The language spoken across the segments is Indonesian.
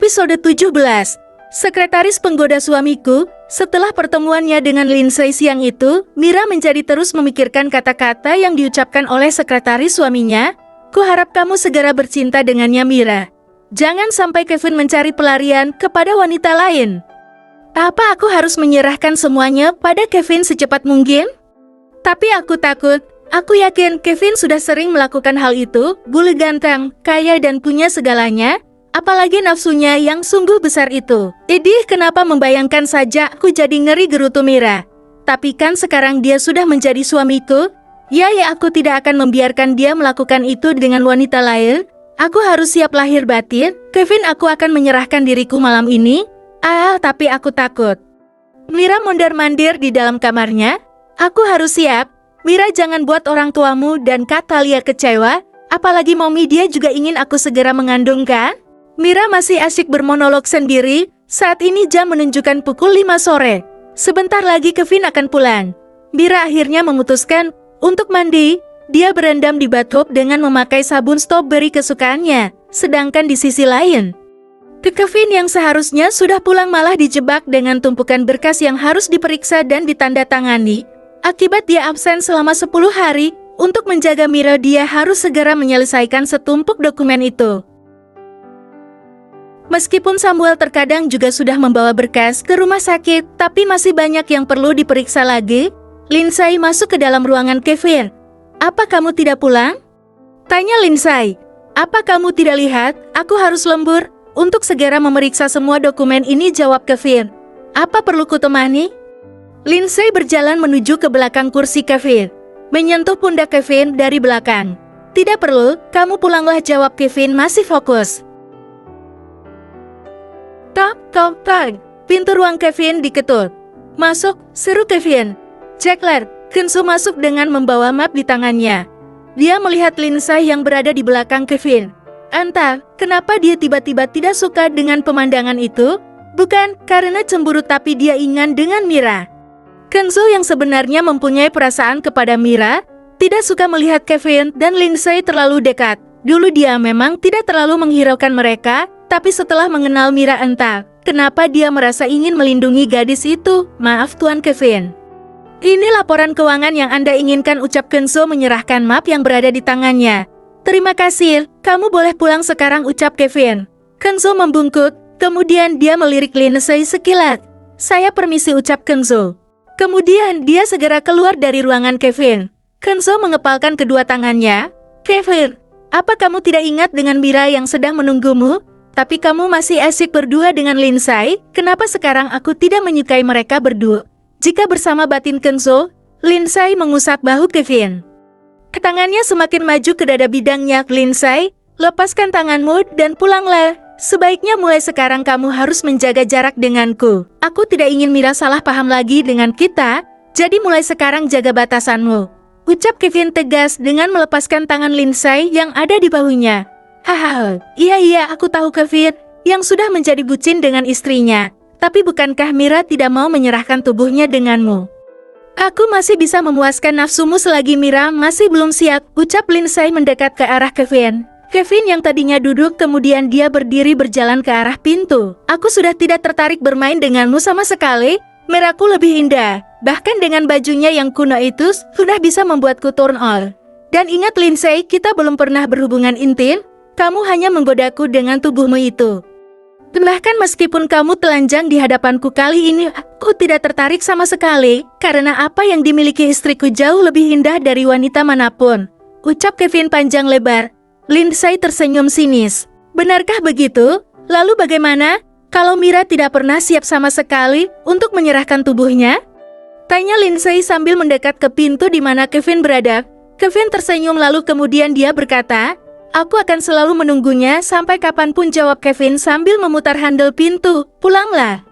Episode 17. Sekretaris penggoda suamiku. Setelah pertemuannya dengan Lindsay siang itu, Mira menjadi terus memikirkan kata-kata yang diucapkan oleh sekretaris suaminya. Kuharap kamu segera bercinta dengannya, Mira. Jangan sampai Kevin mencari pelarian kepada wanita lain. Apa aku harus menyerahkan semuanya pada Kevin secepat mungkin? Tapi aku takut. Aku yakin Kevin sudah sering melakukan hal itu. Bule ganteng, kaya dan punya segalanya. Apalagi nafsunya yang sungguh besar itu. Idih, kenapa membayangkan saja aku jadi ngeri gerutu Mira. Tapi kan sekarang dia sudah menjadi suamiku. Ya, aku tidak akan membiarkan dia melakukan itu dengan wanita lain. Aku harus siap lahir batin. Kevin, aku akan menyerahkan diriku malam ini. Tapi aku takut. Mira mondar-mandir di dalam kamarnya. Aku harus siap. Mira, jangan buat orang tuamu dan Kak Talia kecewa. Apalagi Mommy, dia juga ingin aku segera mengandung kan? Mira masih asyik bermonolog sendiri. Saat ini jam menunjukkan pukul 5 sore. Sebentar lagi Kevin akan pulang. Mira akhirnya memutuskan untuk mandi. Dia berendam di bathtub dengan memakai sabun strawberry kesukaannya. Sedangkan di sisi lain, Kevin yang seharusnya sudah pulang malah dijebak dengan tumpukan berkas yang harus diperiksa dan ditandatangani. Akibat dia absen selama 10 hari, untuk menjaga Mira dia harus segera menyelesaikan setumpuk dokumen itu. Meskipun Samuel terkadang juga sudah membawa berkas ke rumah sakit, tapi masih banyak yang perlu diperiksa lagi. Lindsay masuk ke dalam ruangan Kevin. Apa kamu tidak pulang? Tanya Lindsay. Apa kamu tidak lihat? Aku harus lembur untuk segera memeriksa semua dokumen ini, jawab Kevin. Apa perlu kutemani? Lindsay berjalan menuju ke belakang kursi Kevin, menyentuh pundak Kevin dari belakang. Tidak perlu, kamu pulanglah, jawab Kevin masih fokus. Tok. Pintu ruang Kevin diketuk. Masuk, seru Kevin. Cekler, Kenzo masuk dengan membawa map di tangannya. Dia melihat Lindsay yang berada di belakang Kevin. Entah, kenapa dia tiba-tiba tidak suka dengan pemandangan itu? Bukan karena cemburu, tapi dia ingin dengan Mira. Kenzo yang sebenarnya mempunyai perasaan kepada Mira, tidak suka melihat Kevin dan Lindsay terlalu dekat. Dulu dia memang tidak terlalu menghiraukan mereka, tapi setelah mengenal Mira entah kenapa dia merasa ingin melindungi gadis itu. Maaf Tuan Kevin. Ini laporan keuangan yang Anda inginkan, ucap Kenzo menyerahkan map yang berada di tangannya. Terima kasih, kamu boleh pulang sekarang, ucap Kevin. Kenzo membungkuk, kemudian dia melirik Lindsay sekilas. Saya permisi, ucap Kenzo. Kemudian dia segera keluar dari ruangan Kevin. Kenzo mengepalkan kedua tangannya. Kevin, apa kamu tidak ingat dengan Mira yang sedang menunggumu? Tapi kamu masih asyik berdua dengan Lindsay. Kenapa sekarang aku tidak menyukai mereka berdua? Jika bersama, batin Kenzo. Lindsay mengusap bahu Kevin. Tangannya semakin maju ke dada bidangnya. Lindsay, lepaskan tanganmu dan pulanglah. Sebaiknya mulai sekarang kamu harus menjaga jarak denganku. Aku tidak ingin Mira salah paham lagi dengan kita. Jadi mulai sekarang jaga batasanmu, ucap Kevin tegas dengan melepaskan tangan Lindsay yang ada di bahunya. Hahaha, iya aku tahu Kevin yang sudah menjadi bucin dengan istrinya. Tapi bukankah Mira tidak mau menyerahkan tubuhnya denganmu? Aku masih bisa memuaskan nafsumu selagi Mira masih belum siap, ucap Lindsay mendekat ke arah Kevin. Kevin yang tadinya duduk kemudian dia berdiri berjalan ke arah pintu. Aku sudah tidak tertarik bermain denganmu sama sekali. Miraku lebih indah. Bahkan dengan bajunya yang kuno itu sudah bisa membuatku turn on. Dan ingat Lindsay, kita belum pernah berhubungan intim. Kamu hanya menggodaku dengan tubuhmu itu. Bahkan meskipun kamu telanjang di hadapanku kali ini, aku tidak tertarik sama sekali. Karena apa yang dimiliki istriku jauh lebih indah dari wanita manapun, ucap Kevin panjang lebar. Lindsay tersenyum sinis. Benarkah begitu? Lalu bagaimana kalau Mira tidak pernah siap sama sekali untuk menyerahkan tubuhnya? Tanya Lindsay sambil mendekat ke pintu di mana Kevin berada. Kevin tersenyum lalu kemudian dia berkata, aku akan selalu menunggunya sampai kapanpun, jawab Kevin sambil memutar handle pintu. Pulanglah.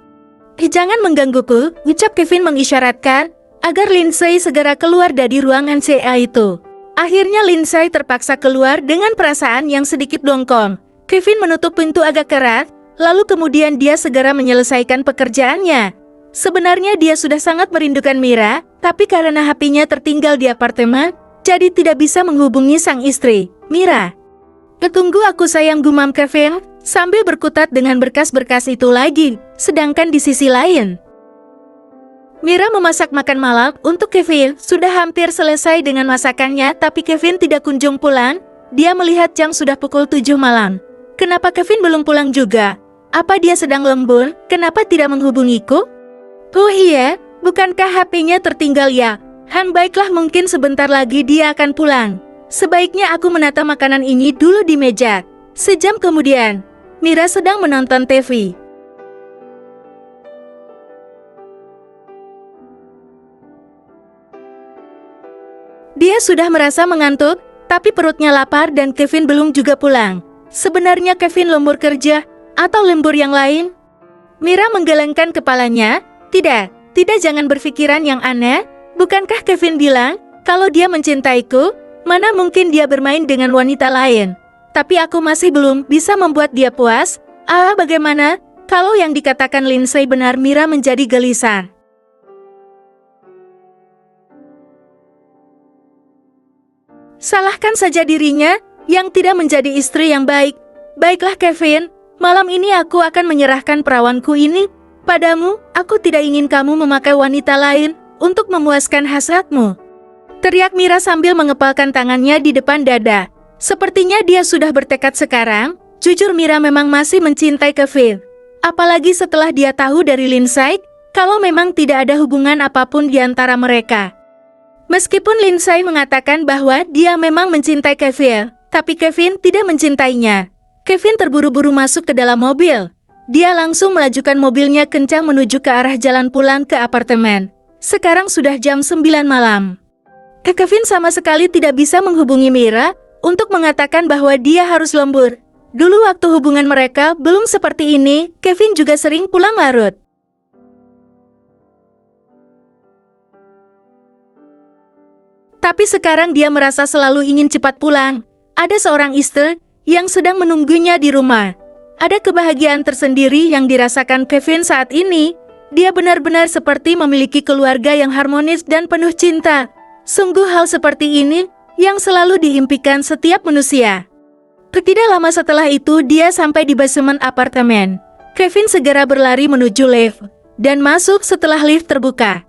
Jangan menggangguku, ucap Kevin mengisyaratkan agar Lindsay segera keluar dari ruangan CA itu. Akhirnya Lindsay terpaksa keluar dengan perasaan yang sedikit dongkol. Kevin menutup pintu agak keras, lalu kemudian dia segera menyelesaikan pekerjaannya. Sebenarnya dia sudah sangat merindukan Mira, tapi karena HP-nya tertinggal di apartemen, jadi tidak bisa menghubungi sang istri, Mira. Tunggu aku sayang, gumam Kevin. sambil berkutat dengan berkas-berkas itu lagi. Sedangkan di sisi lain, Mira memasak makan malam untuk Kevin. Sudah hampir selesai dengan masakannya, tapi Kevin tidak kunjung pulang. Dia melihat jam sudah pukul 7 malam. Kenapa Kevin belum pulang juga? Apa dia sedang lembur? Kenapa tidak menghubungiku? Oh iya, bukankah HP-nya tertinggal ya? Baiklah, mungkin sebentar lagi dia akan pulang. Sebaiknya aku menata makanan ini dulu di meja. Sejam kemudian, Mira sedang menonton TV. Dia sudah merasa mengantuk, tapi perutnya lapar dan Kevin belum juga pulang. Sebenarnya Kevin lembur kerja atau lembur yang lain? Mira menggelengkan kepalanya. Tidak, jangan berpikiran yang aneh. Bukankah Kevin bilang kalau dia mencintaiku? Mana mungkin dia bermain dengan wanita lain? Tapi aku masih belum bisa membuat dia puas. Bagaimana kalau yang dikatakan Lindsay benar? Mira menjadi gelisah. Salahkan saja dirinya yang tidak menjadi istri yang baik. Baiklah Kevin, malam ini aku akan menyerahkan perawanku ini padamu. Aku tidak ingin kamu memakai wanita lain untuk memuaskan hasratmu. Teriak Mira sambil mengepalkan tangannya di depan dada. Sepertinya dia sudah bertekad sekarang. Jujur Mira memang masih mencintai Kevin. Apalagi setelah dia tahu dari Lindsay kalau memang tidak ada hubungan apapun di antara mereka. Meskipun Lindsay mengatakan bahwa dia memang mencintai Kevin, tapi Kevin tidak mencintainya. Kevin terburu-buru masuk ke dalam mobil. Dia langsung melajukan mobilnya kencang menuju ke arah jalan pulang ke apartemen. Sekarang sudah jam 9 malam. Kevin sama sekali tidak bisa menghubungi Mira untuk mengatakan bahwa dia harus lembur. Dulu waktu hubungan mereka belum seperti ini, Kevin juga sering pulang larut. Tapi sekarang dia merasa selalu ingin cepat pulang. Ada seorang istri yang sedang menunggunya di rumah. Ada kebahagiaan tersendiri yang dirasakan Kevin saat ini. Dia benar-benar seperti memiliki keluarga yang harmonis dan penuh cinta. Sungguh hal seperti ini yang selalu diimpikan setiap manusia. Tidak lama setelah itu dia sampai di basement apartemen. Kevin segera berlari menuju lift dan masuk setelah lift terbuka.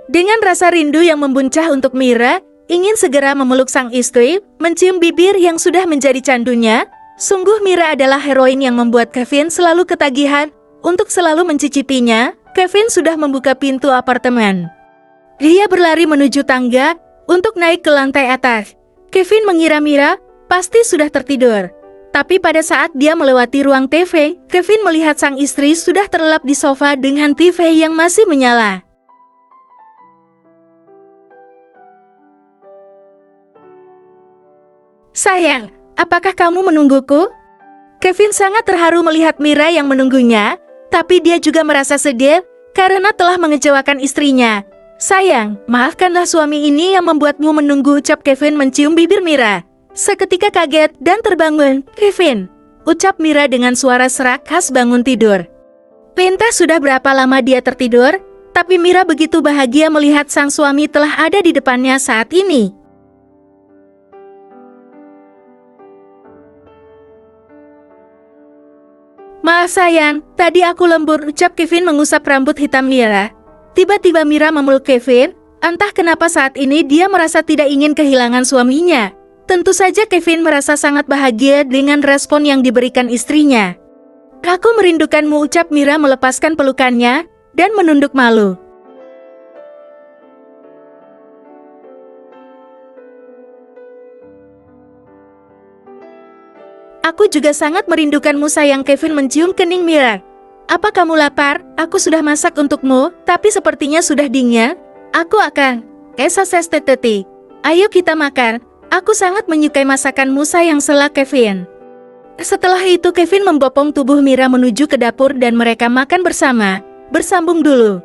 Dengan rasa rindu yang membuncah untuk Mira, ingin segera memeluk sang istri, mencium bibir yang sudah menjadi candunya. Sungguh Mira adalah heroin yang membuat Kevin selalu ketagihan untuk selalu mencicipinya. Kevin sudah membuka pintu apartemen. Dia berlari menuju tangga untuk naik ke lantai atas. Kevin mengira Mira pasti sudah tertidur. Tapi pada saat dia melewati ruang TV, Kevin melihat sang istri sudah terlelap di sofa dengan TV yang masih menyala. Sayang, apakah kamu menungguku? Kevin sangat terharu melihat Mira yang menunggunya, tapi dia juga merasa sedih karena telah mengecewakan istrinya. Sayang, maafkanlah suami ini yang membuatmu menunggu, ucap Kevin mencium bibir Mira. Seketika kaget dan terbangun. Kevin, ucap Mira dengan suara serak khas bangun tidur. Entah sudah berapa lama dia tertidur, tapi Mira begitu bahagia melihat sang suami telah ada di depannya saat ini. Maaf sayang, tadi aku lembur, ucap Kevin mengusap rambut hitam Mira. Tiba-tiba Mira memeluk Kevin, entah kenapa saat ini dia merasa tidak ingin kehilangan suaminya. Tentu saja Kevin merasa sangat bahagia dengan respon yang diberikan istrinya. Aku merindukanmu, ucap Mira melepaskan pelukannya dan menunduk malu. Aku juga sangat merindukanmu sayang, Kevin mencium kening Mira. Apa kamu lapar? Aku sudah masak untukmu, tapi sepertinya sudah dingin. Aku akan. Esasesteteti. Ayo kita makan. Aku sangat menyukai masakanmu sayang, sela Kevin. Setelah itu Kevin membopong tubuh Mira menuju ke dapur dan mereka makan bersama. Bersambung dulu.